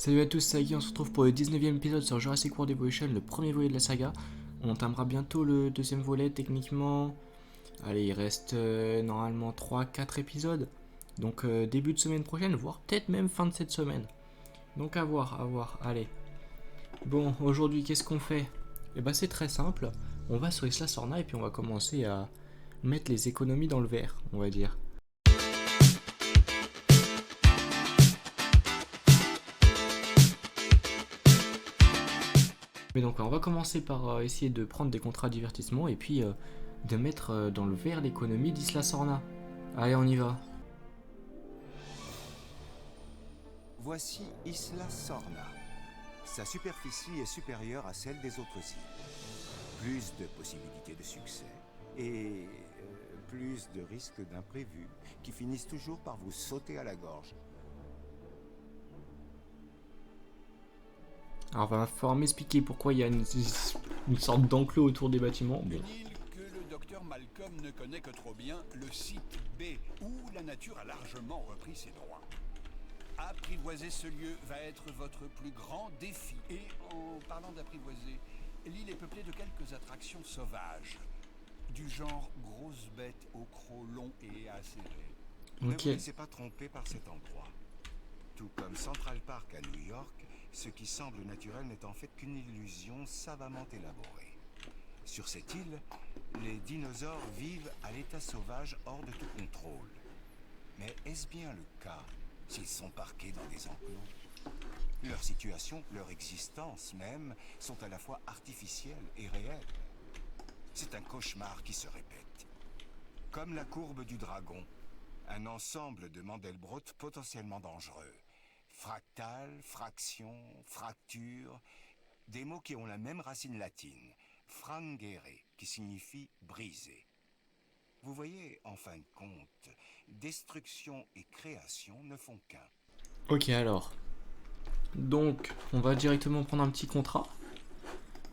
Salut à tous, c'est Guy, on se retrouve pour le 19e épisode sur Jurassic World Evolution, le premier volet de la saga. On entamera bientôt le deuxième volet techniquement. Allez, il reste normalement 3-4 épisodes. Donc début de semaine prochaine, voire peut-être même fin de cette semaine. Donc à voir, à voir. Allez. Bon, aujourd'hui qu'est-ce qu'on fait? Eh ben c'est très simple. On va sur Isla Sorna et puis on va commencer à mettre les économies dans le verre, on va dire. Mais donc on va commencer par essayer de prendre des contrats de divertissement et puis de mettre dans le verre l'économie d'Isla Sorna. Allez, on y va. Voici Isla Sorna. Sa superficie est supérieure à celle des autres îles. Plus de possibilités de succès et plus de risques d'imprévus qui finissent toujours par vous sauter à la gorge. Alors on va falloir m'expliquer pourquoi il y a une sorte d'enclos autour des bâtiments. Bon. Une île que le docteur Malcolm ne connaît que trop bien, le site B, où la nature a largement repris ses droits. Apprivoiser ce lieu va être votre plus grand défi. Et en parlant d'apprivoiser, l'île est peuplée de quelques attractions sauvages, du genre grosses bêtes aux crocs longs et acérés. Ne Ok. vous laissez pas tromper par cet endroit. Tout comme Central Park à New York, ce qui semble naturel n'est en fait qu'une illusion savamment élaborée. Sur cette île, les dinosaures vivent à l'état sauvage hors de tout contrôle. Mais est-ce bien le cas s'ils sont parqués dans des enclos? Leur situation, leur existence même, sont à la fois artificielles et réelles. C'est un cauchemar qui se répète. Comme la courbe du dragon, un ensemble de Mandelbrot potentiellement dangereux. Fractal, fraction, fracture, des mots qui ont la même racine latine, frangere, qui signifie briser. Vous voyez, en fin de compte, destruction et création ne font qu'un. Ok, alors. Donc, on va directement prendre un petit contrat.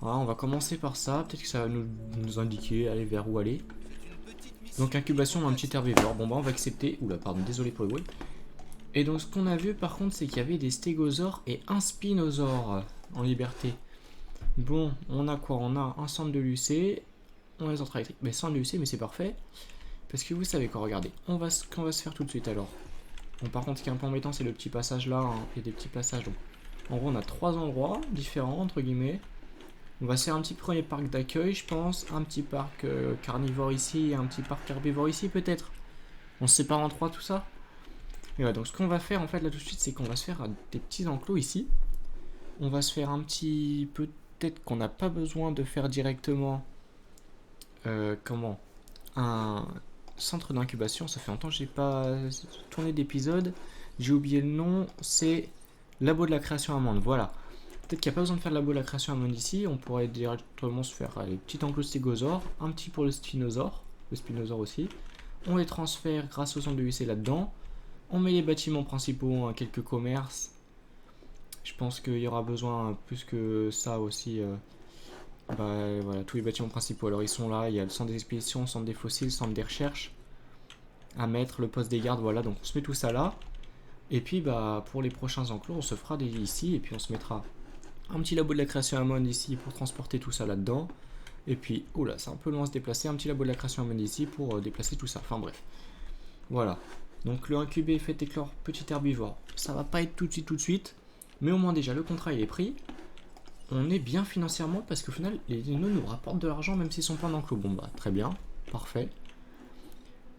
Voilà, on va commencer par ça. Peut-être que ça va nous indiquer aller vers où aller. Donc, incubation d'un petit herbivore. Bon, bah, on va accepter. Oula, pardon, désolé pour le bruit. Et donc, ce qu'on a vu par contre, c'est qu'il y avait des stégosaures et un spinosaure en liberté. Bon, on a quoi? On a un centre de l'UC. On a les centres électriques. Mais sans l'UC, mais c'est parfait. Parce que vous savez quoi, regardez. Ce qu'on va se faire tout de suite alors. Bon, par contre, ce qui est un peu embêtant, c'est le petit passage là. Hein. Il y a des petits passages. Donc, en gros, on a 3 endroits différents, entre guillemets. On va se faire un petit premier parc d'accueil, je pense. Un petit parc carnivore ici et un petit parc herbivore ici, peut-être. On se sépare en 3 tout ça. Et voilà, donc ce qu'on va faire en fait là tout de suite, c'est qu'on va se faire des petits enclos ici. On va se faire un petit. Peut-être qu'on n'a pas besoin de faire directement. Comment? Un centre d'incubation. Ça fait longtemps que j'ai pas tourné d'épisode. J'ai oublié le nom. C'est Labo de la création amande. Voilà. Peut-être qu'il n'y a pas besoin de faire le labo de la création amande ici. On pourrait directement se faire les petits enclos stégosaures. Un petit pour le spinosaure. Le spinosaure aussi. On les transfère grâce au centre de UC là-dedans. On met les bâtiments principaux, hein, quelques commerces. Je pense qu'il y aura besoin plus que ça aussi. Voilà, tous les bâtiments principaux. Alors ils sont là, il y a le centre des expéditions, le centre des fossiles, le centre des recherches à mettre, le poste des gardes, voilà. Donc on se met tout ça là. Et puis pour les prochains enclos, on se fera des ici et puis on se mettra un petit labo de la création amone ici pour transporter tout ça là-dedans. Et puis, oula, c'est un peu loin à se déplacer, un petit labo de la création amone ici pour déplacer tout ça. Enfin bref. Voilà. Donc le incubé fait éclore petit herbivore. Ça va pas être tout de suite, mais au moins déjà le contrat il est pris. On est bien financièrement parce qu'au final les dinos nous rapportent de l'argent même s'ils sont pas en enclos. Bon bah très bien, parfait.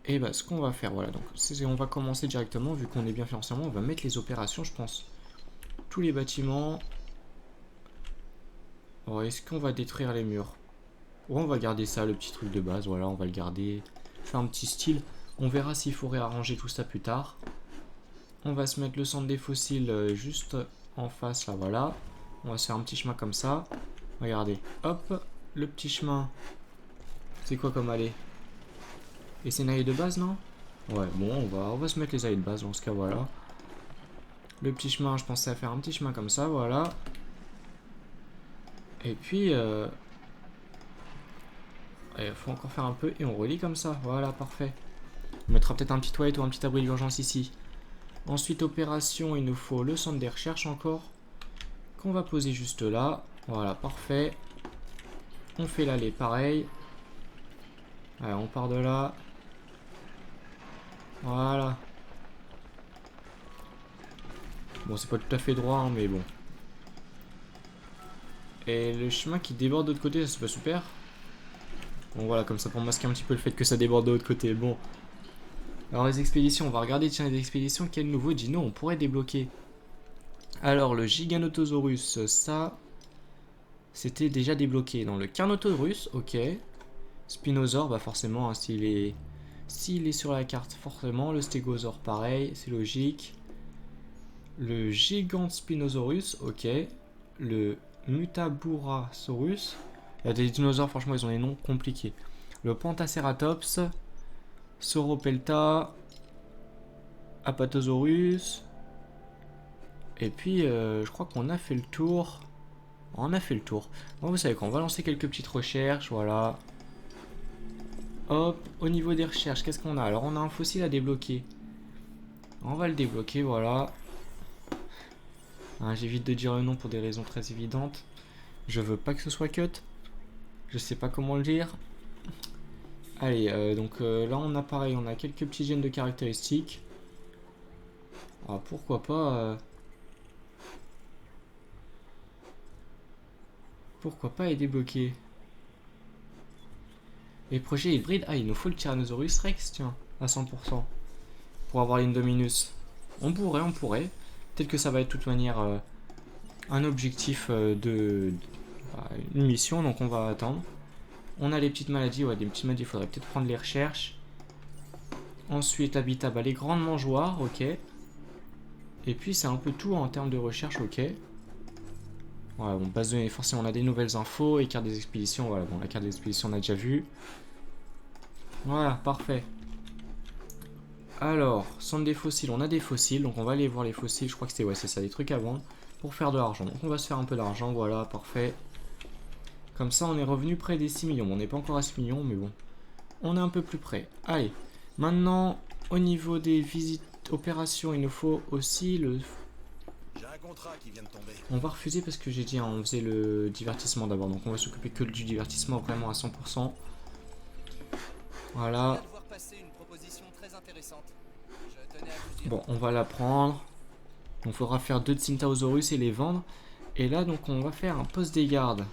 Et bah ce qu'on va faire, voilà, donc on va commencer directement vu qu'on est bien financièrement, on va mettre les opérations je pense. Tous les bâtiments. Alors est-ce qu'on va détruire les murs? Ou on va garder ça, le petit truc de base, voilà, on va le garder. Faire un petit style. On verra s'il faut réarranger tout ça plus tard. On va se mettre le centre des fossiles juste en face, là, voilà. On va se faire un petit chemin comme ça. Regardez, hop, le petit chemin. C'est quoi comme allée? Et c'est une allée de base, non? Ouais, bon, on va se mettre les allées de base dans ce cas, voilà. Le petit chemin, je pensais à faire un petit chemin comme ça, voilà. Et puis, il faut encore faire un peu et on relie comme ça, voilà, parfait. On mettra peut-être un petit toilette ou un petit abri d'urgence ici. Ensuite, opération, il nous faut le centre des recherches encore. qu'on va poser juste là. Voilà, parfait. On fait l'allée pareil. Allez, on part de là. Voilà. Bon, c'est pas tout à fait droit, hein, mais bon. Et le chemin qui déborde de l'autre côté, ça c'est pas super. Bon, voilà, comme ça pour masquer un petit peu le fait que ça déborde de l'autre côté. Bon. Alors, les expéditions, on va regarder, tiens, les expéditions, quel nouveau dino on pourrait débloquer. Alors, le Giganotosaurus, ça, c'était déjà débloqué. Dans le Carnotaurus, ok. Spinosaure, bah forcément, hein, s'il est sur la carte, forcément. Le Stégosaure, pareil, c'est logique. Le Gigantspinosaurus, ok. Le Mutaburasaurus. Il y a des dinosaures, franchement, ils ont des noms compliqués. Le Pentaceratops. Sauropelta. Apatosaurus. Et puis, je crois qu'on a fait le tour. On a fait le tour. Bon, vous savez quoi, on va lancer quelques petites recherches, voilà. Hop, au niveau des recherches, qu'est-ce qu'on a? Alors, on a un fossile à débloquer. On va le débloquer, voilà. Hein, j'évite de dire le nom pour des raisons très évidentes. Je veux pas que ce soit cut. Je sais pas comment le dire. Allez, donc là, on a pareil, on a quelques petits gènes de caractéristiques. Ah, pourquoi pas... Pourquoi pas les débloquer? Les projets hybrides, ah il nous faut le Tyrannosaurus Rex, tiens, à 100%. Pour avoir l'Indominus. On pourrait. Peut-être que ça va être de toute manière un objectif une mission, donc on va attendre. On a les petites maladies, ouais, des petites maladies, il faudrait peut-être prendre les recherches. Ensuite, l'habitat, bah, les grandes mangeoires, ok. Et puis c'est un peu tout en termes de recherche, ok. Ouais, bon, base de données, forcément on a des nouvelles infos, et carte des expéditions, voilà, bon, la carte des expéditions on a déjà vu. Voilà, parfait. Alors, centre des fossiles, on a des fossiles, donc on va aller voir les fossiles, je crois que c'est ça, des trucs à vendre, pour faire de l'argent. Donc on va se faire un peu d'argent, voilà, parfait. Comme ça on est revenu près des 6 millions, bon, on n'est pas encore à 6 millions, mais bon, on est un peu plus près. Allez, maintenant, au niveau des visites, opérations, il nous faut aussi le... J'ai un contrat qui vient de tomber. On va refuser parce que j'ai dit, hein, on faisait le divertissement d'abord, donc on va s'occuper que du divertissement vraiment à 100%. Voilà. Bon, on va la prendre. Donc, il faudra faire 2 de Synthosaurus et les vendre. Et là, donc, on va faire un poste des gardes.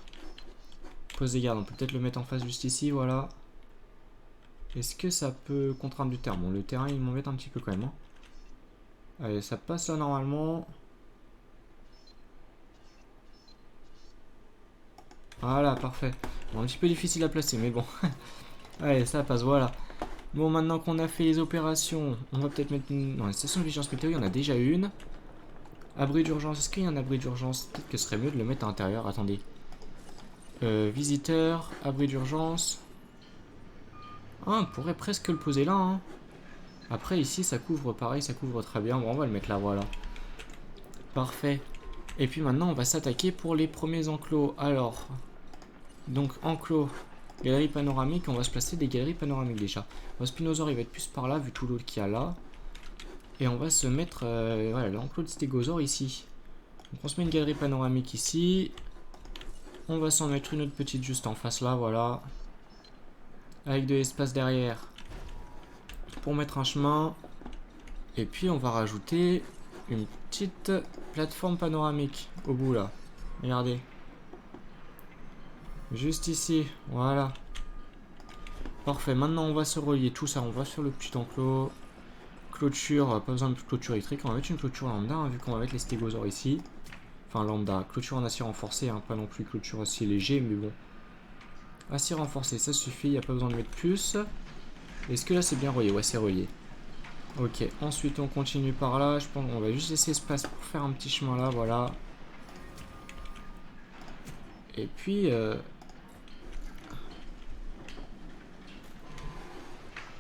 Poste des gardes, on peut peut-être le mettre en face juste ici, voilà. Est-ce que ça peut contraindre du terrain? Bon, le terrain, il m'embête un petit peu quand même. Hein. Allez, ça passe là normalement. Voilà, parfait. Bon, un petit peu difficile à placer, mais bon. Allez, ça passe, voilà. Bon, maintenant qu'on a fait les opérations, on va peut-être mettre une... Non, la station de vigilance météo, il y en a déjà une. Abri d'urgence, est-ce qu'il y a un abri d'urgence? Peut-être que ce serait mieux de le mettre à l'intérieur, attendez. Visiteur, abri d'urgence. Ah, on pourrait presque le poser là, hein. Après, ici, ça couvre pareil, ça couvre très bien. Bon, on va le mettre là, voilà. Parfait. Et puis maintenant, on va s'attaquer pour les premiers enclos. Alors, donc enclos, galerie panoramique, on va se placer des galeries panoramiques déjà. Le Spinosaure, il va être plus par là, vu tout l'eau qu'il y a là. Et on va se mettre, voilà, l'enclos de Stégosaure ici. Donc on se met une galerie panoramique ici. On va s'en mettre une autre petite juste en face là, voilà. Avec de l'espace derrière. Pour mettre un chemin. Et puis on va rajouter une petite plateforme panoramique au bout là. Regardez. Juste ici, voilà. Parfait, maintenant on va se relier tout ça, on va sur le petit enclos. Clôture, pas besoin de clôture électrique, on va mettre une clôture lambda, hein, vu qu'on va mettre les stégosaures ici. Enfin lambda, clôture en acier renforcé, hein, pas non plus clôture acier léger, mais bon. Acier renforcé, ça suffit, il n'y a pas besoin de mettre plus. Est-ce que là c'est bien relié? Ouais, c'est relié. Ok, ensuite on continue par là, je pense qu'on va juste laisser espace pour faire un petit chemin là, voilà. Et puis...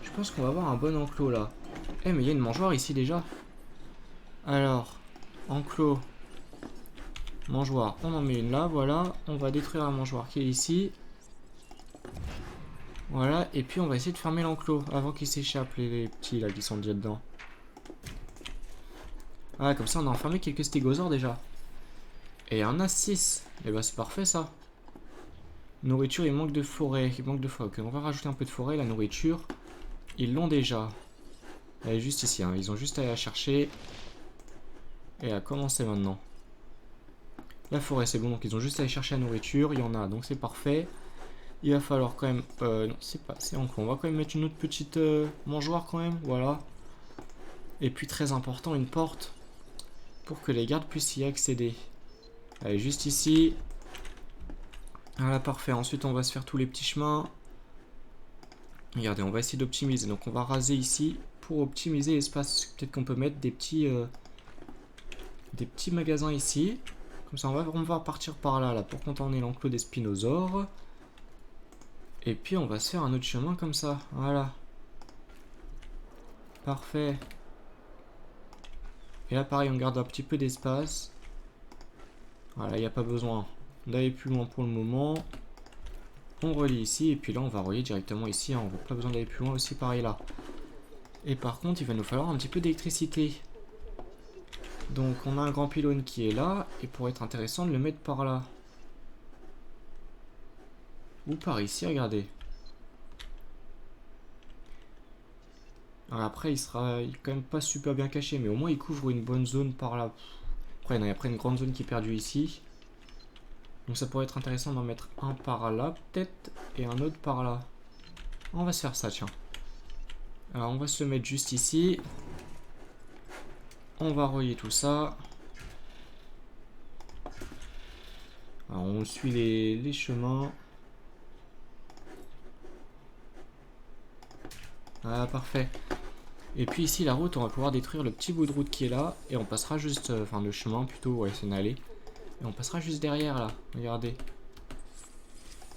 je pense qu'on va avoir un bon enclos là. Eh mais il y a une mangeoire ici déjà. Alors, enclos. Mangeoire, on en met une là, voilà. On va détruire la mangeoire qui est ici. Voilà, et puis on va essayer de fermer l'enclos avant qu'ils s'échappent les petits là qui sont déjà dedans. Voilà, comme ça on a enfermé quelques stégosaures déjà. Et un A6. Et bah c'est parfait ça. Nourriture, il manque de forêt. Il manque de forêt. Ok, on va rajouter un peu de forêt. La nourriture, ils l'ont déjà. Elle est juste ici. Hein. Ils ont juste à aller la chercher. Et à commencer maintenant. La forêt, c'est bon. Donc ils ont juste à aller chercher la nourriture. Il y en a. Donc c'est parfait. Il va falloir quand même... non, c'est pas assez encore. On va quand même mettre une autre petite mangeoire quand même. Voilà. Et puis très important, une porte. Pour que les gardes puissent y accéder. Allez, juste ici. Voilà, parfait. Ensuite, on va se faire tous les petits chemins. Regardez, on va essayer d'optimiser. Donc, on va raser ici pour optimiser l'espace. Peut-être qu'on peut mettre des petits magasins ici. Comme ça, on va partir par là, pour contourner l'enclos des spinosaures. Et puis, on va se faire un autre chemin comme ça. Voilà. Parfait. Et là, pareil, on garde un petit peu d'espace. Voilà, il n'y a pas besoin d'aller plus loin pour le moment. On relie ici, et puis là, on va relier directement ici. Hein. On n'a pas besoin d'aller plus loin aussi, pareil là. Et par contre, il va nous falloir un petit peu d'électricité. Donc, on a un grand pylône qui est là, et pour être intéressant de le mettre par là. Ou par ici, regardez. Alors après, il est quand même pas super bien caché, mais au moins il couvre une bonne zone par là. Après, non, il y a après une grande zone qui est perdue ici. Donc ça pourrait être intéressant d'en mettre un par là, peut-être, et un autre par là. On va se faire ça, tiens. Alors on va se le mettre juste ici. On va relier tout ça. Alors on suit les chemins. Ah, parfait. Et puis ici, la route, on va pouvoir détruire le petit bout de route qui est là. Et on passera juste... Enfin, le chemin plutôt, ouais, c'est une allée. Et on passera juste derrière, là. Regardez.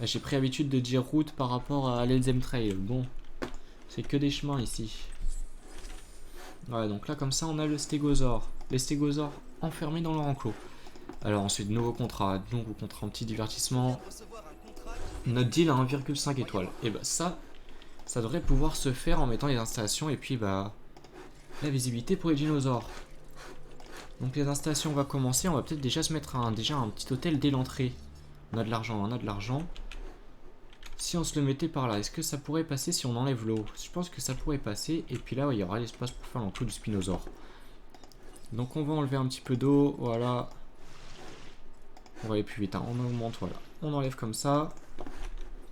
J'ai pris l'habitude de dire route par rapport à l'Elzem Trail. Bon, c'est que des chemins ici. Voilà, donc là, comme ça, on a le stégosaure. Les stégosaures enfermés dans leur enclos. Alors ensuite, nouveau contrat. Nouveau contrat en petit divertissement. Notre deal à 1,5 étoiles. Et bah ça devrait pouvoir se faire en mettant les installations et puis bah la visibilité pour les dinosaures. Donc les installations, on va commencer. On va peut-être déjà se mettre un petit hôtel dès l'entrée. On a de l'argent, on a de l'argent. Si on se le mettait par là, est-ce que ça pourrait passer si on enlève l'eau? Je pense que ça pourrait passer. Et puis là, il y aura l'espace pour faire l'enclos du spinosaure. Donc on va enlever un petit peu d'eau. Voilà. On va aller plus vite. Hein. On augmente, voilà. On enlève comme ça.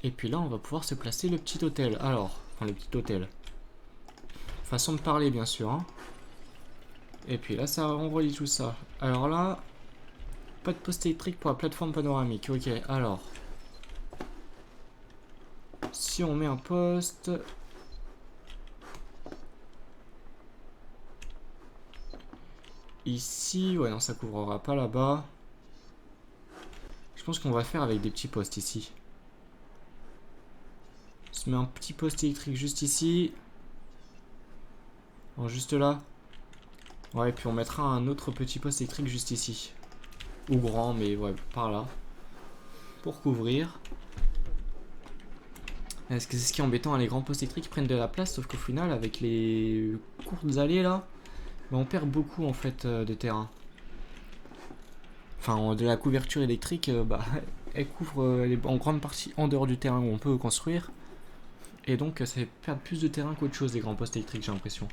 Et puis là, on va pouvoir se placer le petit hôtel. Alors, enfin le petit hôtel. Façon de parler, bien sûr. Hein. Et puis là, ça, on relie tout ça. Alors là, pas de poste électrique pour la plateforme panoramique. Ok, alors. Si on met un poste... Ici, ouais, non, ça couvrira pas là-bas. Je pense qu'on va faire avec des petits postes ici. On se met un petit poste électrique juste ici. Non, juste là. Ouais, et puis on mettra un autre petit poste électrique juste ici. Ou grand, mais ouais, par là. Pour couvrir. Est-ce que c'est ce qui est embêtant, hein, les grands postes électriques prennent de la place, sauf qu'au final, avec les courtes allées là, bah, on perd beaucoup en fait de terrain. Enfin, de la couverture électrique, bah, elle couvre en grande partie en dehors du terrain où on peut construire. Et donc, ça fait perdre plus de terrain qu'autre chose, les grands postes électriques, j'ai l'impression.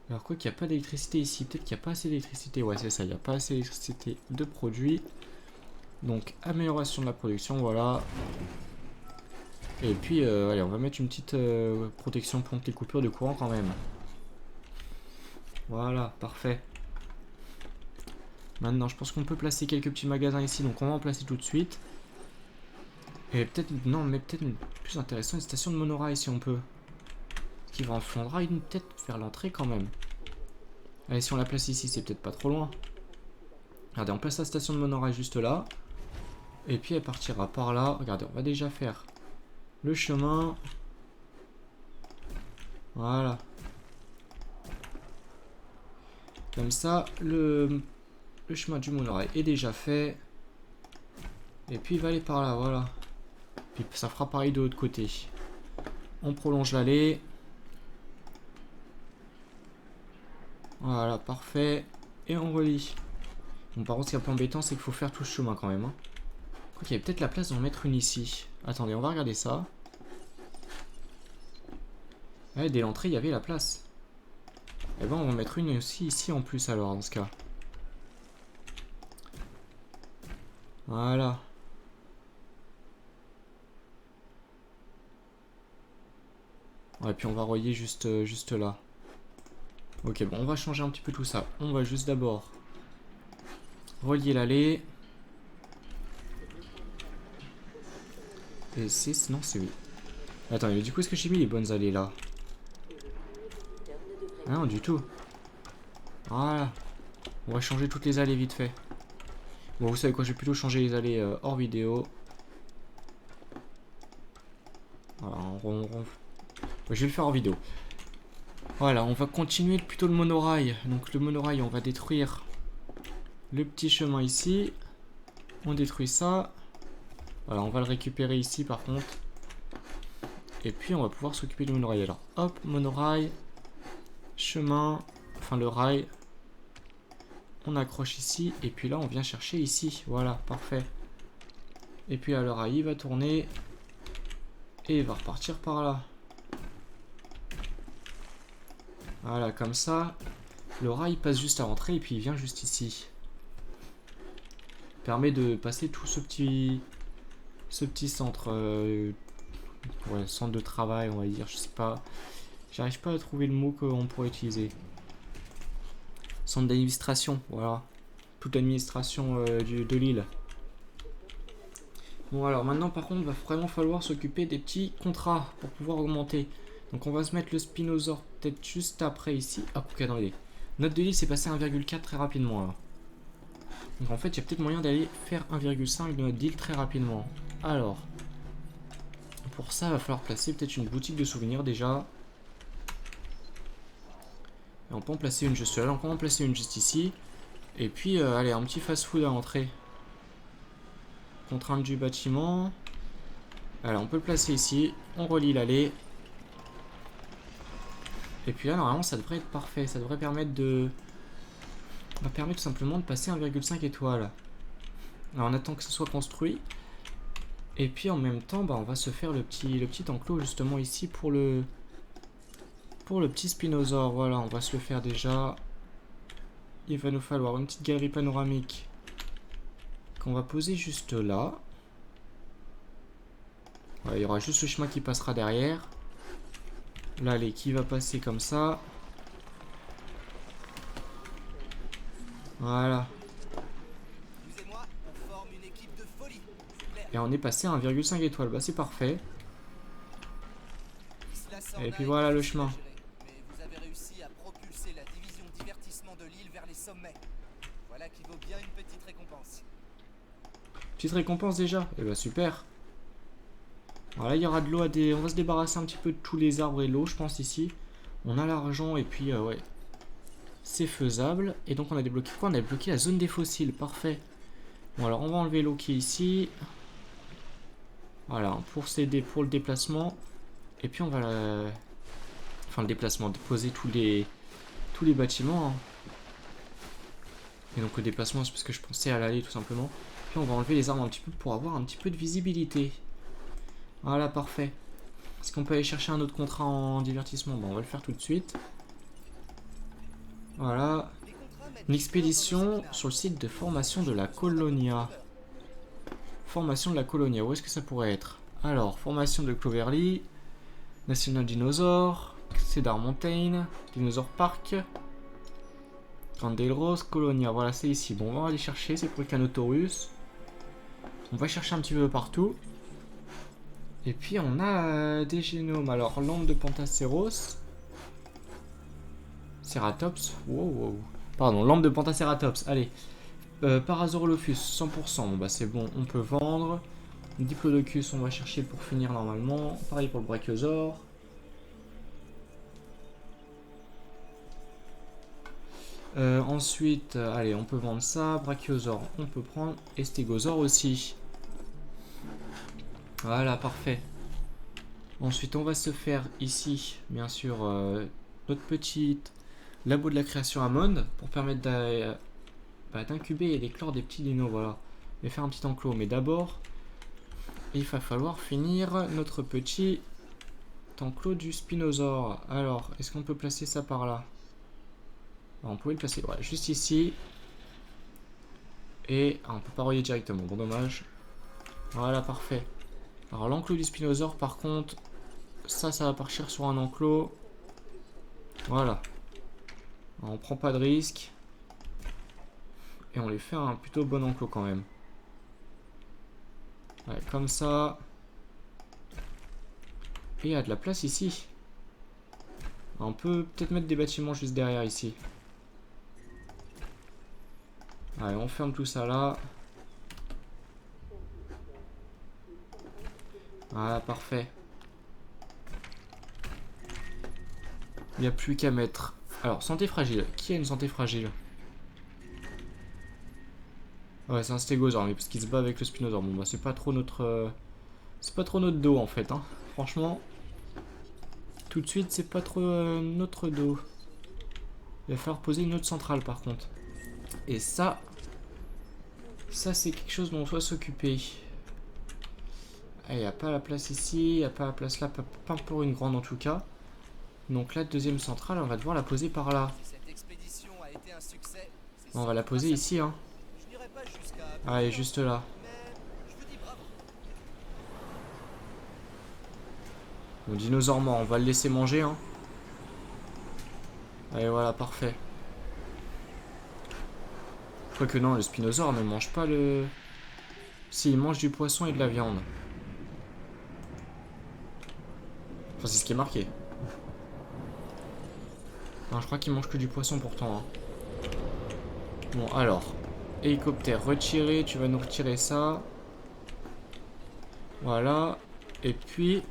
Alors quoi qu'il n'y a pas d'électricité ici, peut-être qu'il n'y a pas assez d'électricité. Ouais, c'est ça, il n'y a pas assez d'électricité de produit. Donc, amélioration de la production, voilà. Et puis, allez, on va mettre une petite protection contre les coupures de courant quand même. Voilà, parfait. Maintenant, je pense qu'on peut placer quelques petits magasins ici, donc on va en placer tout de suite. Et peut-être, non, mais peut-être plus intéressant, une station de monorail si on peut. Qui va en Flandre, une tête vers l'entrée quand même. Allez, si on la place ici, c'est peut-être pas trop loin. Regardez, on place la station de monorail juste là. Et puis elle partira par là. Regardez, on va déjà faire le chemin. Voilà. Comme ça, le chemin du monorail est déjà fait. Et puis il va aller par là, voilà. Puis ça fera pareil de l'autre côté. On prolonge l'allée. Voilà, parfait. Et on relie. Bon, par contre, ce qui est un peu embêtant, c'est qu'il faut faire tout ce chemin quand même. Hein. Je crois qu'il y avait peut-être la place d'en mettre une ici. Attendez, on va regarder ça. Ouais, dès l'entrée, il y avait la place. Et ben, on va mettre une aussi ici en plus alors, dans ce cas. Voilà. Ouais, puis on va relier juste là. Ok, bon, on va changer un petit peu tout ça. On va juste d'abord relier l'allée. Et c'est... Non, c'est... Attends, mais du coup, est-ce que j'ai mis les bonnes allées, là? Ah non, du tout. Voilà. On va changer toutes les allées vite fait. Bon, vous savez quoi, je vais plutôt changer les allées hors vidéo. Voilà, je vais le faire en vidéo. Voilà, on va continuer plutôt le monorail. Donc le monorail, on va détruire le petit chemin ici. On détruit ça. Voilà, on va le récupérer ici par contre. Et puis on va pouvoir s'occuper du monorail. Alors, hop, monorail. Chemin. Enfin, le rail. On accroche ici. Et puis là, on vient chercher ici. Voilà, parfait. Et puis là, le rail, il va tourner. Et il va repartir par là. Voilà, comme ça. Le rail passe juste à l'entrée et puis il vient juste ici. Permet de passer tout ce petit centre. Ouais, centre de travail, on va dire. Je sais pas. J'arrive pas à trouver le mot qu'on pourrait utiliser. Centre d'administration, voilà. Toute l'administration de l'île. Bon, alors maintenant, par contre, il va vraiment falloir s'occuper des petits contrats pour pouvoir augmenter. Donc, on va se mettre le Spinosaur peut-être juste après ici. Ah, ok, attendez. Notre de l'île s'est passé à 1,4 très rapidement là. Donc, en fait, il y a peut-être moyen d'aller faire 1,5 de notre deal très rapidement. Alors, pour ça, il va falloir placer peut-être une boutique de souvenirs déjà. Et on peut en placer une juste là. Donc, on va en placer une juste ici. Et puis, allez, un petit fast-food à l'entrée. Contrainte du bâtiment. Alors, on peut le placer ici. On relie l'allée. Et puis là, normalement, ça devrait être parfait. Ça devrait permettre de... Ça va permettre tout simplement de passer 1,5 étoiles. Alors, on attend que ce soit construit. Et puis, en même temps, bah, on va se faire le petit enclos, justement, ici, pour le petit Spinosaur. Voilà, on va se le faire déjà. Il va nous falloir une petite galerie panoramique qu'on va poser juste là. Ouais, il y aura juste le chemin qui passera derrière. L'allée qui va passer comme ça. Voilà. Et on est passé à 1,5 étoiles. Bah c'est parfait. Et puis voilà le chemin. Vous avez réussi à propulser la division divertissement de l'île vers les sommets. Voilà qui vaut bien une petite récompense. Petite récompense déjà. Et bah super. Alors là il y aura de l'eau à des... On va se débarrasser un petit peu de tous les arbres et l'eau je pense ici. On a l'argent et puis ouais. C'est faisable. Et donc on a débloqué quoi? On a débloqué la zone des fossiles. Parfait. Bon alors on va enlever l'eau qui est ici. Voilà, pour s'aider pour le déplacement. Et puis on va enfin le déplacement, déposer tous les bâtiments. Hein. Et donc le déplacement c'est parce que je pensais à l'allée tout simplement. Puis on va enlever les arbres un petit peu pour avoir un petit peu de visibilité. Voilà, parfait. Est-ce qu'on peut aller chercher un autre contrat en divertissement? Bon, on va le faire tout de suite. Voilà. Une expédition sur le site de formation de la Colonia. Formation de la Colonia, où est-ce que ça pourrait être? Alors, formation de Cloverly, National Dinosaur, Cedar Mountain, Dinosaur Park, Rose, Colonia, voilà c'est ici. Bon, on va aller chercher, c'est pour le Canotaurus. On va chercher un petit peu partout. Et puis on a des génomes. Alors, lampe de Pantacéros, Ceratops, wow. Pardon, lampe de Pantacératops, allez. Parasaurolophus, 100%, bon bah c'est bon, on peut vendre. Diplodocus, on va chercher pour finir normalement. Pareil pour le Brachiosaure. Ensuite, allez, on peut vendre ça. Brachiosaure, on peut prendre. Et Stégosaure aussi. Voilà, parfait. Ensuite, on va se faire ici, bien sûr, notre petite labo de la création à Monde pour permettre d'incuber et d'éclore des petits dinos, voilà. Et faire un petit enclos. Mais d'abord, il va falloir finir notre petit enclos du Spinosaure. Alors, est-ce qu'on peut placer ça par là? On pouvait le placer, ouais, juste ici. Et on peut pas relier directement, bon dommage. Voilà, parfait. Alors l'enclos du Spinosaure, par contre, ça va partir sur un enclos. Voilà. Alors, on prend pas de risque. Et on lui fait un plutôt bon enclos quand même. Ouais, comme ça. Et il y a de la place ici. On peut peut-être mettre des bâtiments juste derrière ici. Allez, on ferme tout ça là. Voilà, parfait. Il n'y a plus qu'à mettre. Alors, santé fragile. Qui a une santé fragile? Ouais, c'est un stégosaure, mais parce qu'il se bat avec le Spinosaure. Bon, bah, c'est pas trop notre. C'est pas trop notre dos en fait, hein. Franchement. Tout de suite, c'est pas trop notre dos. Il va falloir poser une autre centrale par contre. Et ça. Ça, c'est quelque chose dont on doit s'occuper. Il n'y a pas la place ici, il n'y a pas la place là, pas pour une grande en tout cas. Donc la deuxième centrale, on va devoir la poser par là. Si cette expédition a été un succès, c'est On va la poser ici, hein. Je n'irai pas jusqu'à... Allez, juste là. Mais je vous dis bravo. Mon dinosaure mort, on va le laisser manger, hein. Allez, voilà, parfait. Quoique non, le Spinosaure ne mange pas le... Si, il mange du poisson et de la viande. Enfin, c'est ce qui est marqué. Non, je crois qu'il mange que du poisson pourtant, hein. Bon, alors. Hélicoptère, retiré. Tu vas nous retirer ça. Voilà. Et puis...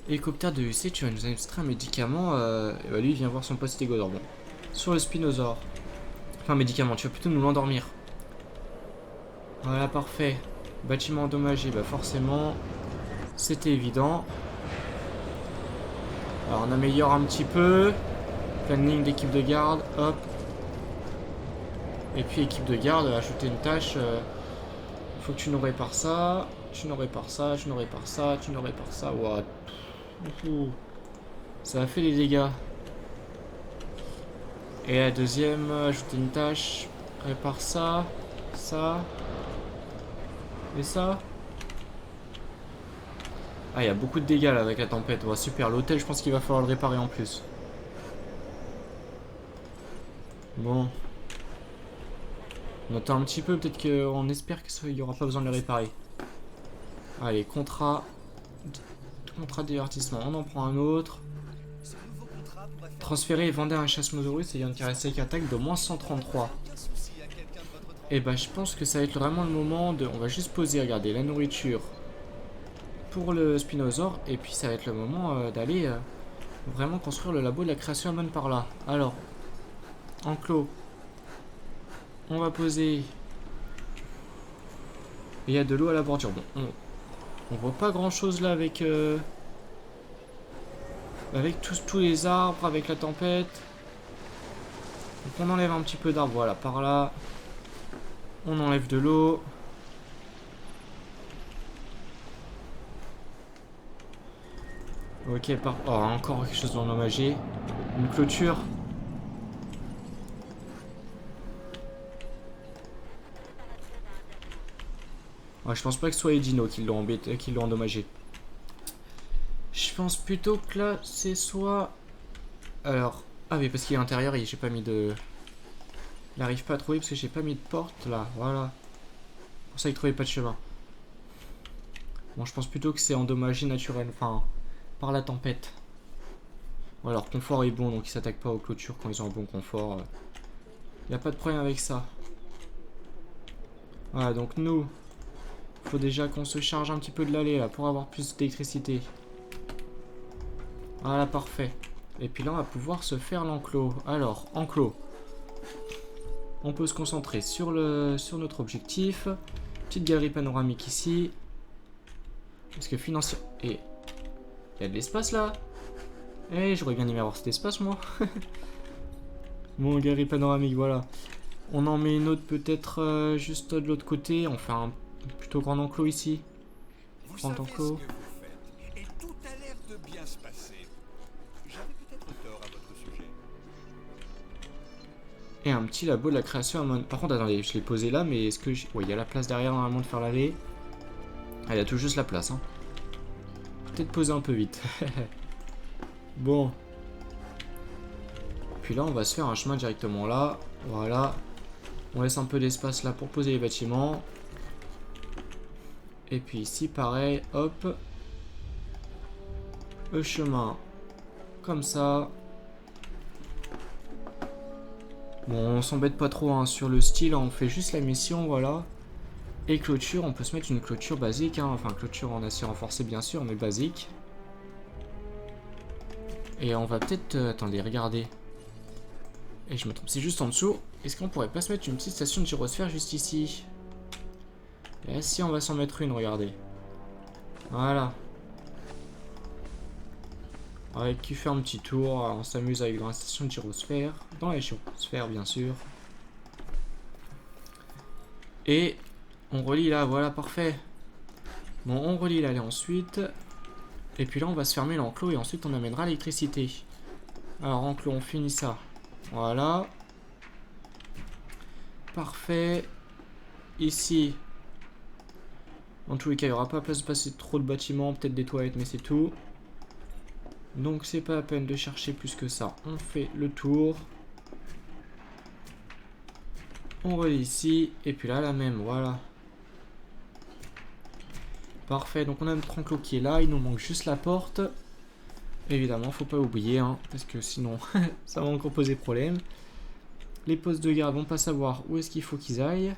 Hélicoptère de UC, tu vas nous administrer un médicament. Et bah lui, il vient voir son pote stégosaure. Bon. Sur le Spinosaure. Enfin, médicament, tu vas plutôt nous l'endormir. Voilà, parfait. Bâtiment endommagé, bah forcément. C'était évident. Alors, on améliore un petit peu. Planning d'équipe de garde, hop. Et puis, équipe de garde, ajouter une tâche. Faut que tu nous répares ça. Tu nous répares ça, tu nous répares ça, tu nous répares ça. What? Ça a fait des dégâts. Et la deuxième, ajouter une tâche. Répare ça. Ça. Et ça. Ah, il y a beaucoup de dégâts là avec la tempête. Ouais, super. L'hôtel, je pense qu'il va falloir le réparer en plus. Bon. On attend un petit peu. Peut-être qu'on espère qu'il n'y aura pas besoin de le réparer. Allez, contrat. Contrat de divertissement. On en prend un autre. Ce nouveau contrat pourrait faire Transférer et vendre un chasse-motoriste ayant une caractéristique attaque de moins 133. aucun souci à quelqu'un de votre trempe. Et bah, je pense que ça va être vraiment le moment de. On va juste poser, regardez, la nourriture pour le Spinosaure. Et puis, ça va être le moment d'aller vraiment construire le labo de la création humaine par là. Alors, enclos. On va poser. Et il y a de l'eau à la bordure. Bon, on voit pas grand chose là avec. Avec tous les arbres, avec la tempête. Donc on enlève un petit peu d'arbres, voilà, par là. On enlève de l'eau. Ok, oh, encore quelque chose d'endommagé. Une clôture. Ouais, je pense pas que ce soit les dinos qui l'ont embêté, qui l'ont endommagé. Je pense plutôt que là, c'est soit... Alors... Ah oui, parce qu'il est à l'intérieur et j'ai pas mis de... Il n'arrive pas à trouver parce que j'ai pas mis de porte, là. Voilà. Pour ça, il trouvait pas de chemin. Bon, je pense plutôt que c'est endommagé naturel. Enfin, par la tempête. Bon, alors, confort est bon, donc ils s'attaquent pas aux clôtures quand ils ont un bon confort. Il n'y a pas de problème avec ça. Voilà, donc nous... Faut déjà qu'on se charge un petit peu de l'allée, là, pour avoir plus d'électricité. Voilà, parfait. Et puis là, on va pouvoir se faire l'enclos. Alors, enclos. On peut se concentrer sur notre objectif. Petite galerie panoramique ici. Parce que financier... Et... Il y a de l'espace, là. Eh, j'aurais bien aimé avoir cet espace, moi. Bon, galerie panoramique, voilà. On en met une autre peut-être juste de l'autre côté. On fait un plutôt grand enclos ici. Vous Grand savez enclos. ce que vous faites, et tout a l'air de bien se passer. J'avais peut-être tort à votre sujet. Et un petit labo de la création. Par contre, attendez, je l'ai posé là, mais est-ce que... Ouais, il y a la place derrière normalement de faire laver. Ah, il y a tout juste la place, hein. Peut-être poser un peu vite. Bon. Puis là, on va se faire un chemin directement là. Voilà. On laisse un peu d'espace là pour poser les bâtiments. Et puis ici, pareil, hop. Le chemin. Comme ça. Bon, on s'embête pas trop hein, sur le style. On fait juste la mission, voilà. Et clôture, on peut se mettre une clôture basique. Hein. Enfin, clôture en acier renforcé, bien sûr, mais basique. Et on va peut-être... attendez, regardez. Et je me trompe, c'est juste en dessous. Est-ce qu'on pourrait pas se mettre une petite station de gyrosphère juste ici? Et si, on va s'en mettre une, regardez. Voilà. Avec qui fait un petit tour, on s'amuse avec dans la station de gyrosphère. Dans la gyrosphère, bien sûr. Et on relie là, voilà, parfait. Bon, on relie là, allez, ensuite. Et puis là, on va se fermer l'enclos et ensuite on amènera l'électricité. Alors, enclos, on finit ça. Voilà. Parfait. Ici. En tous les cas, il n'y aura pas place de passer trop de bâtiments, peut-être des toilettes, mais c'est tout. Donc, c'est pas la peine de chercher plus que ça. On fait le tour. On relie ici. Et puis là, la même, voilà. Parfait, donc on a notre enclos qui est là. Il nous manque juste la porte. Évidemment, faut pas oublier, hein, parce que sinon, ça va encore poser problème. Les postes de garde vont pas savoir où est-ce qu'il faut qu'ils aillent.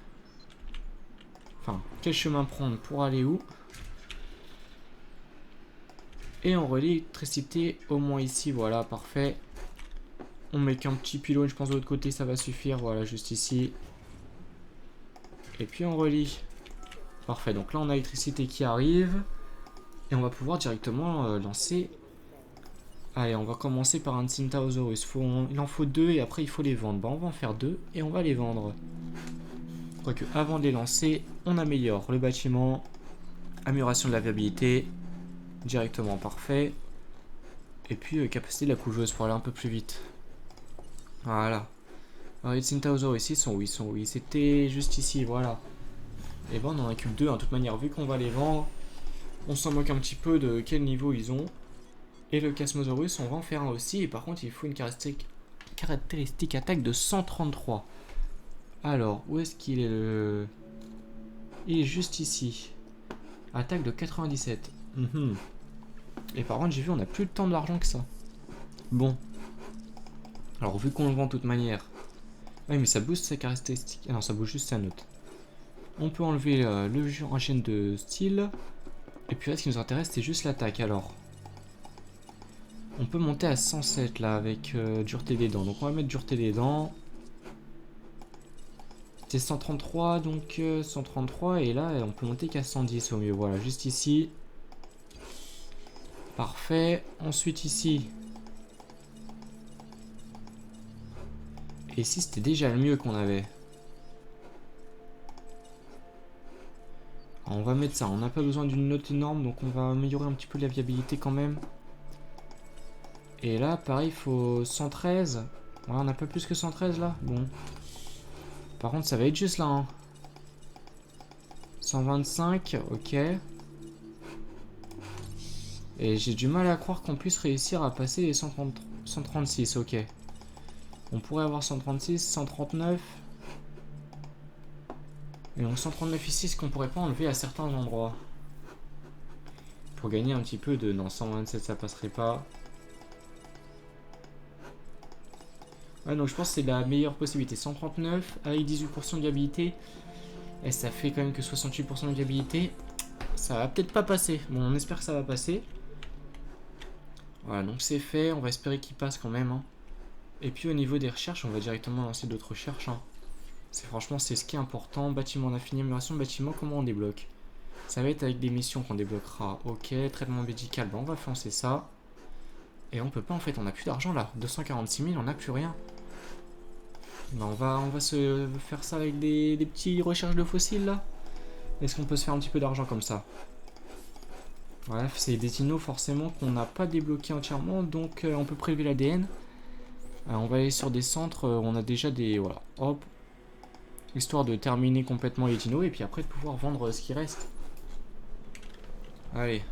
Enfin, quel chemin prendre pour aller où. Et on relie l'électricité au moins ici, voilà, parfait. On met qu'un petit pylône, je pense de l'autre côté, ça va suffire, voilà, juste ici. Et puis on relie. Parfait, donc là on a l'électricité qui arrive. Et on va pouvoir directement lancer... Allez, on va commencer par un Centaurus. Il en faut 2 et après il faut les vendre. Bon, on va en faire 2 et on va les vendre. Quoique avant de les lancer, on améliore le bâtiment. Amélioration de la viabilité. Directement parfait. Et puis capacité de la couveuse pour aller un peu plus vite. Voilà. Alors les Centaurus ici sont où? Ils sont où? Ils étaient juste ici, voilà. Et ben on en récupère 2. De toute manière, vu qu'on va les vendre, on s'en moque un petit peu de quel niveau ils ont. Et le Chasmosaurus, on va en faire un aussi. Et par contre, il faut une caractéristique attaque de 133. Alors, où est-ce qu'il est le... Il est juste ici. Attaque de 97. Et par contre, j'ai vu, on a plus tant d'argent que ça. Bon. Alors, vu qu'on le vend de toute manière. Oui, mais ça booste sa caractéristique. Ah non, ça booste juste sa note. On peut enlever le jeu en chaîne de style. Et puis là, ce qui nous intéresse, c'est juste l'attaque. Alors... On peut monter à 107 là avec dureté des dents. Donc on va mettre dureté des dents. C'était 133 donc 133 et là on peut monter qu'à 110 au mieux. Voilà, juste ici. Parfait. Ensuite ici. Et ici c'était déjà le mieux qu'on avait. Alors, on va mettre ça. On n'a pas besoin d'une note énorme donc on va améliorer un petit peu la viabilité quand même. Et là, pareil, il faut 113. Ouais, on n'a pas plus que 113 là. Bon. Par contre, ça va être juste là. Hein. 125, ok. Et j'ai du mal à croire qu'on puisse réussir à passer les 136, ok. On pourrait avoir 136, 139. Et donc 139 ici, ce qu'on pourrait pas enlever à certains endroits. Pour gagner un petit peu de... Non, 127, ça passerait pas. Ouais, donc je pense que c'est la meilleure possibilité. 139 avec 18% de viabilité. Et ça fait quand même que 68% de viabilité. Ça va peut-être pas passer. Bon, on espère que ça va passer. Voilà, donc c'est fait. On va espérer qu'il passe quand même. Hein. Et puis au niveau des recherches, on va directement lancer d'autres recherches. Hein. Franchement, c'est ce qui est important. Bâtiment d'infini, amélioration de bâtiment, comment on débloque? Ça va être avec des missions qu'on débloquera. Ok, traitement médical. Bon, on va lancer ça. Et on peut pas en fait, on a plus d'argent là. 246 000, on n'a plus rien. Ben, on va se faire ça avec des petits recherches de fossiles là. Est-ce qu'on peut se faire un petit peu d'argent comme ça? Bref, c'est des dinos forcément qu'on n'a pas débloqué entièrement, donc on peut prélever l'ADN. On va aller sur des centres, on a déjà des... Voilà, hop. Histoire de terminer complètement les dinos et puis après de pouvoir vendre ce qui reste. Allez.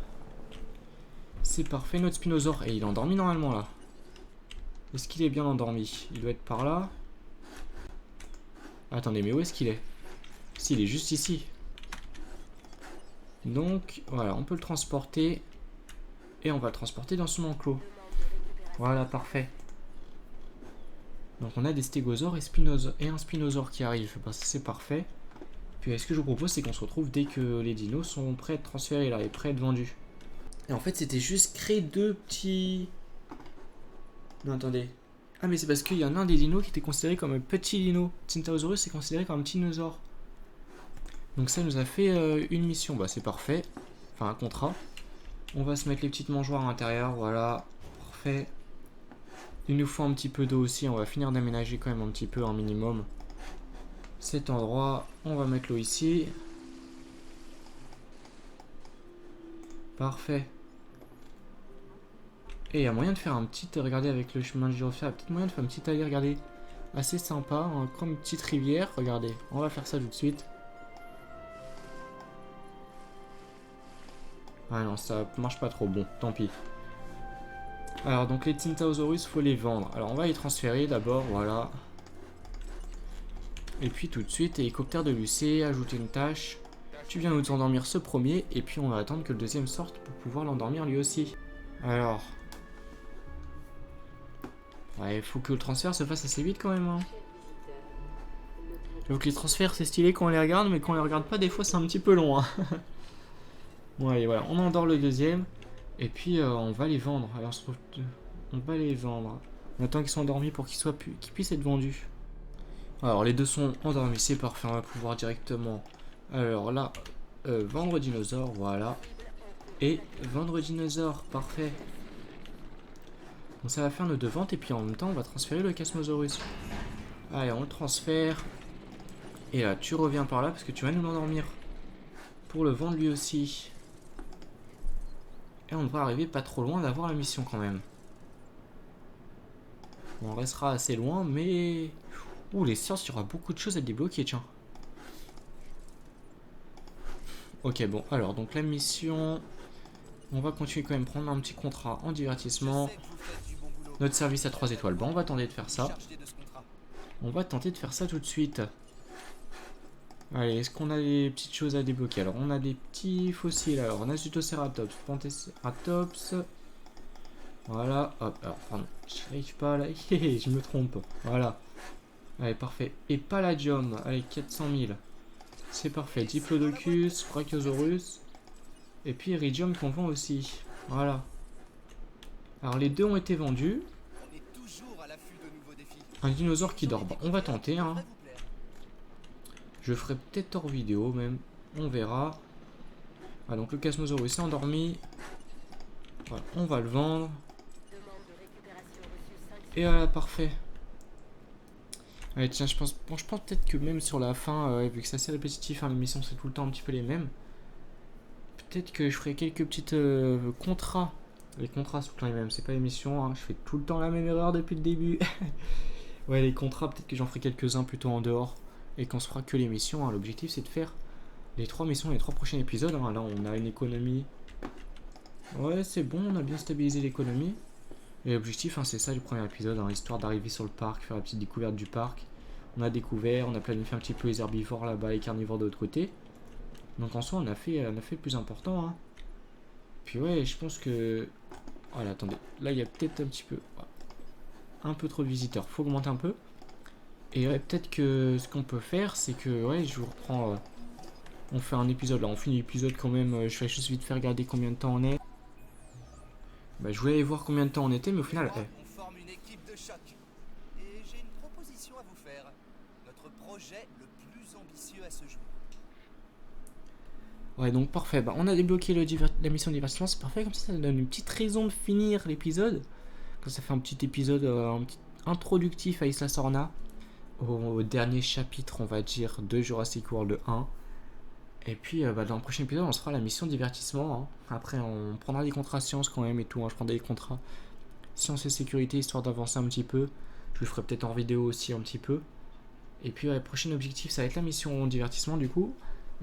C'est parfait, notre spinosaure. Et il est endormi normalement là. Est-ce qu'il est bien endormi? Il doit être par là. Attendez, mais où est-ce qu'il est? Si, il est juste ici. Donc, voilà, on peut le transporter. Et on va le transporter dans son enclos. Voilà, parfait. Donc on a des stégosaures et un spinosaure qui arrive. Bah, ça c'est parfait. Puis ce que je vous propose, c'est qu'on se retrouve dès que les dinos sont prêts à être transférés là, et prêts à être vendus. Et en fait, c'était juste créer deux petits... Non, attendez. Ah, mais c'est parce qu'il y en a un des dinos qui était considéré comme un petit dino. Tintaosaurus est considéré comme un petit dinosaure. Donc ça nous a fait une mission. Bah, c'est parfait. Enfin, un contrat. On va se mettre les petites mangeoires à l'intérieur. Voilà. Parfait. Il nous faut un petit peu d'eau aussi. On va finir d'aménager quand même un petit peu, un minimum. Cet endroit. On va mettre l'eau ici. Parfait. Et il y a moyen de faire un petit... Regardez, avec le chemin de gyrophare, il y a peut-être moyen de faire un petit allée, regardez. Assez sympa, hein, comme une petite rivière. Regardez, on va faire ça tout de suite. Ah non, ça marche pas trop. Bon, tant pis. Alors, donc les Tintaosaurus, faut les vendre. Alors, on va les transférer d'abord, voilà. Et puis tout de suite, hélicoptère de l'UC, ajouter une tâche. Tu viens nous endormir ce premier, et puis on va attendre que le deuxième sorte pour pouvoir l'endormir lui aussi. Alors... Ouais, il faut que le transfert se fasse assez vite quand même. Hein. J'avoue que les transferts, c'est stylé quand on les regarde, mais quand on les regarde pas, des fois, c'est un petit peu long. Hein. Ouais, voilà, on endort le deuxième. Et puis, on va les vendre. Alors, on va les vendre. On attend qu'ils soient endormis pour qu'ils puissent être vendus. Alors, les deux sont endormis, c'est parfait. On va pouvoir directement... Alors là, vendre dinosaure, voilà. Et vendre dinosaure, parfait. Donc ça va faire nos deux ventes et puis en même temps on va transférer le Chasmosaurus. Allez, on le transfère. Et là tu reviens par là parce que tu vas nous l'endormir. Pour le vendre lui aussi. Et on devrait arriver pas trop loin d'avoir la mission quand même. Bon, on restera assez loin mais... Ouh, les sciences, il y aura beaucoup de choses à débloquer, tiens. Ok, bon, alors donc la mission... On va continuer quand même prendre un petit contrat en divertissement. Notre service à 3 étoiles. Bon, on va tenter de faire ça. On va tenter de faire ça tout de suite. Allez, est-ce qu'on a des petites choses à débloquer? Alors, on a des petits fossiles. Alors, on a Zeutoceratops, Panthéceratops. Voilà. Hop, alors, pardon. Je n'arrive pas là. Je me trompe. Voilà. Allez, parfait. Et Palladium. Allez, 400 000. C'est parfait. Diplodocus, Brachiosaurus. Et puis Iridium qu'on vend aussi. Voilà. Alors les deux ont été vendus. Un dinosaure qui dort. Bon, on va tenter. Hein. Je ferai peut-être hors vidéo même. On verra. Ah, donc le Chasmosaurus est endormi. Voilà, on va le vendre. Et voilà, parfait. Allez, tiens, je pense peut-être que même sur la fin, vu que c'est assez répétitif, hein, l'émission c'est tout le temps un petit peu les mêmes. Peut-être que je ferai quelques petites contrats. Les contrats c'est tout le temps les mêmes, c'est pas l'émission, hein. Je fais tout le temps la même erreur depuis le début. Ouais, les contrats, peut-être que j'en ferai quelques-uns plutôt en dehors. Et qu'on se fera que l'émission, hein. L'objectif c'est de faire les 3 missions, les 3 prochains épisodes. Hein. Là on a une économie. Ouais, c'est bon, on a bien stabilisé l'économie. Et l'objectif, hein, c'est ça du premier épisode, hein, histoire d'arriver sur le parc, faire la petite découverte du parc. On a découvert, on a planifié un petit peu les herbivores là-bas et les carnivores de l'autre côté. Donc en soi, on a fait le plus important. Hein. Puis ouais, je pense que... Voilà, attendez. Là, il y a peut-être un petit peu... Un peu trop de visiteurs. Faut augmenter un peu. Et ouais, peut-être que ce qu'on peut faire, c'est que... Ouais, je vous reprends... On fait un épisode là. On finit l'épisode quand même. Je vais juste vite faire regarder combien de temps on est. Bah, je voulais aller voir combien de temps on était, mais au final... On forme une équipe de choc. Et j'ai une proposition à vous faire. Notre projet le plus ambitieux à ce jour. Ouais, donc parfait. Bah, on a débloqué la mission de divertissement, c'est parfait. Comme ça donne une petite raison de finir l'épisode. Ça fait un petit épisode un petit introductif à Isla Sorna. au dernier chapitre, on va dire, de Jurassic World 1. Et puis dans le prochain épisode, on se fera la mission divertissement. Hein. Après, on prendra des contrats sciences quand même et tout. Hein. Je prendrai des contrats sciences et sécurité histoire d'avancer un petit peu. Je le ferai peut-être en vidéo aussi un petit peu. Et puis le prochain objectif, ça va être la mission divertissement du coup.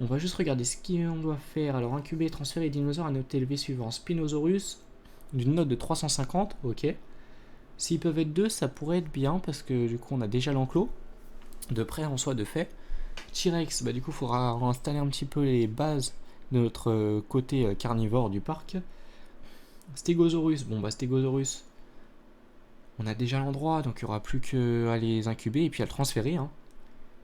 On va juste regarder ce qu'on doit faire. Alors incuber et transférer les dinosaures à note élevée suivant. Spinosaurus, d'une note de 350, ok. S'ils peuvent être deux, ça pourrait être bien parce que du coup on a déjà l'enclos. De près en soi, de fait. T-Rex, du coup il faudra installer un petit peu les bases de notre côté carnivore du parc. Stégosaurus, Stégosaurus, on a déjà l'endroit, donc il n'y aura plus qu'à les incuber et puis à le transférer. Hein.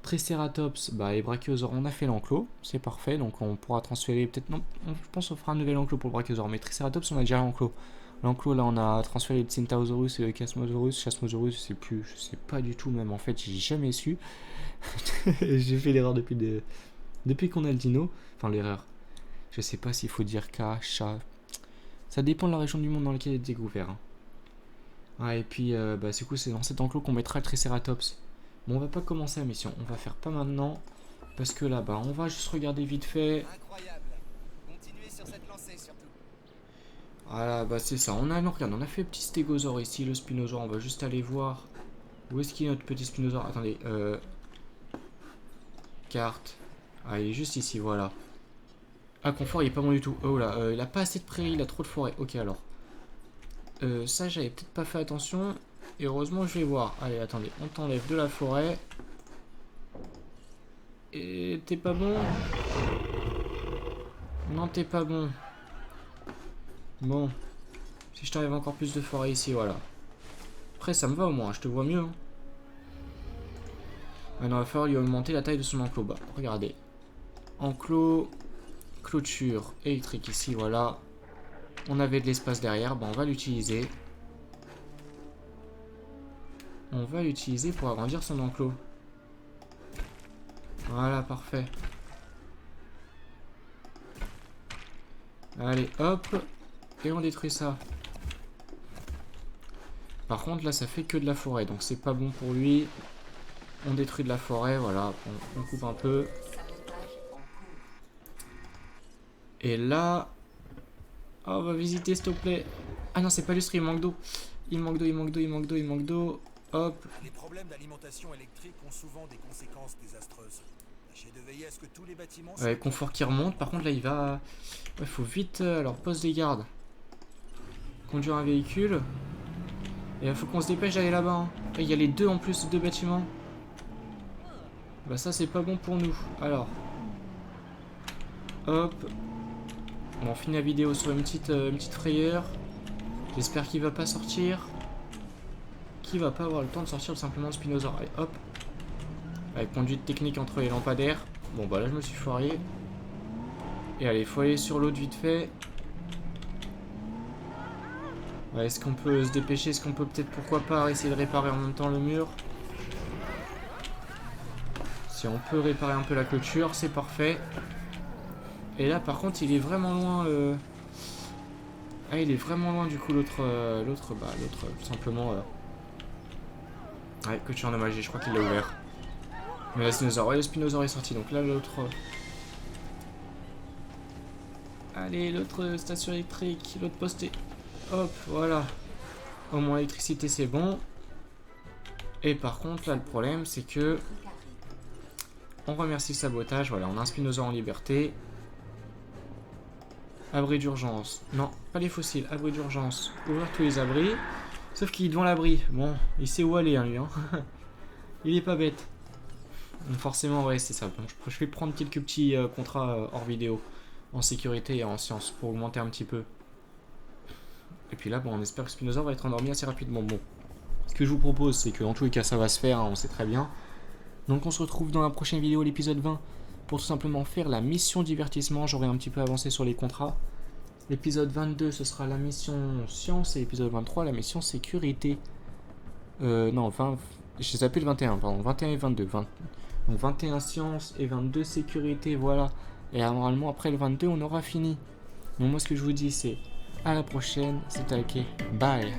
Triceratops et Brachiosaure, on a fait l'enclos, c'est parfait, donc on pourra transférer, peut-être, non, je pense qu'on fera un nouvel enclos pour le Brachiosaure, mais Triceratops, on a déjà l'enclos. L'enclos, là, on a transféré le Centaurosaurus et le Chasmosaurus, je sais pas du tout même, en fait, j'ai jamais su. J'ai fait l'erreur depuis qu'on a le dino, enfin l'erreur. Je sais pas s'il faut dire K, chat, ça dépend de la région du monde dans laquelle il est découvert. Hein. Ah, et puis, du coup, c'est dans cet enclos qu'on mettra le Triceratops. Bon, on va pas commencer la mission, on va faire pas maintenant, parce que là-bas, on va juste regarder vite fait. Incroyable. Continuez sur cette lancée surtout. Voilà, c'est ça, on a fait le petit stégosaure ici, le spinosaure, on va juste aller voir où est-ce qu'il est notre petit spinosaure. Attendez, carte, ah, il est juste ici, voilà. Ah, confort, il est pas bon du tout. Oh là, il a pas assez de prairie, il a trop de forêt. Ok, alors. Ça, j'avais peut-être pas fait attention. Et heureusement, je vais voir. Allez, attendez, on t'enlève de la forêt. Et t'es pas bon? Non, t'es pas bon. Bon. Si je t'enlève encore plus de forêt ici, voilà. Après, ça me va au moins, je te vois mieux. Hein. Maintenant, il va falloir lui augmenter la taille de son enclos. Regardez. Enclos, clôture électrique ici, voilà. On avait de l'espace derrière, on va l'utiliser. On va l'utiliser pour agrandir son enclos. Voilà, parfait. Allez, hop. Et on détruit ça. Par contre, là, ça fait que de la forêt, donc c'est pas bon pour lui. On détruit de la forêt, voilà. On coupe un peu. Et là... Oh, on va visiter, s'il te plaît. Ah non, c'est pas lustre, il manque d'eau. Il manque d'eau. Hop. Les problèmes d'alimentation électrique ont souvent des conséquences désastreuses. Tâchez de veiller à ce que tous les bâtiments... Ouais, confort qui remonte. Par contre, là, il va... Ouais, faut vite... Alors, poste des gardes. Conduire un véhicule. Et il faut qu'on se dépêche d'aller là-bas. Hein. Il y a les deux en plus, deux bâtiments. Ça, c'est pas bon pour nous. Alors. Hop. Bon, on finit la vidéo sur une petite frayeur. J'espère qu'il va pas sortir. Qu'il va pas avoir le temps de sortir simplement le Spinosaure. Allez, hop. Avec conduite technique entre les lampadaires. Bon, là, je me suis foiré. Et allez, faut aller sur l'autre vite fait. Ouais, est-ce qu'on peut se dépêcher? Est-ce qu'on peut peut-être, pourquoi pas, essayer de réparer en même temps le mur? Si on peut réparer un peu la clôture, c'est parfait. Et là, par contre, il est vraiment loin. Ah, il est vraiment loin du coup, l'autre, tout simplement. Ouais, clôture endommagée, je crois qu'il l'a ouvert. Mais le Spinosaure est sorti, donc là, l'autre. Allez, l'autre station électrique, l'autre posté. Hop, voilà. Au moins, l'électricité, c'est bon. Et par contre, là, le problème, c'est que. On remercie le sabotage. Voilà, on a un Spinosaure en liberté. Abri d'urgence. Non, pas les fossiles. Abri d'urgence. Ouvrir tous les abris. Sauf qu'il est devant l'abri. Bon, il sait où aller, hein, lui. Hein. Il est pas bête. Donc forcément, ouais, c'est ça. Bon, je vais prendre quelques petits contrats hors vidéo. En sécurité et en sciences. Pour augmenter un petit peu. Et puis là, on espère que Spinosaure va être endormi assez rapidement. Bon. Ce que je vous propose, c'est que dans tous les cas, ça va se faire. Hein, on sait très bien. Donc on se retrouve dans la prochaine vidéo, l'épisode 20, pour tout simplement faire la mission divertissement. J'aurai un petit peu avancé sur les contrats. L'épisode 22, ce sera la mission science, et l'épisode 23, la mission sécurité. Non, enfin, je les appelle 21, pardon, 21 et 22. Donc 21 science et 22 sécurité, voilà. Et normalement, après le 22, on aura fini. Donc moi, ce que je vous dis, c'est à la prochaine, c'était OK, bye.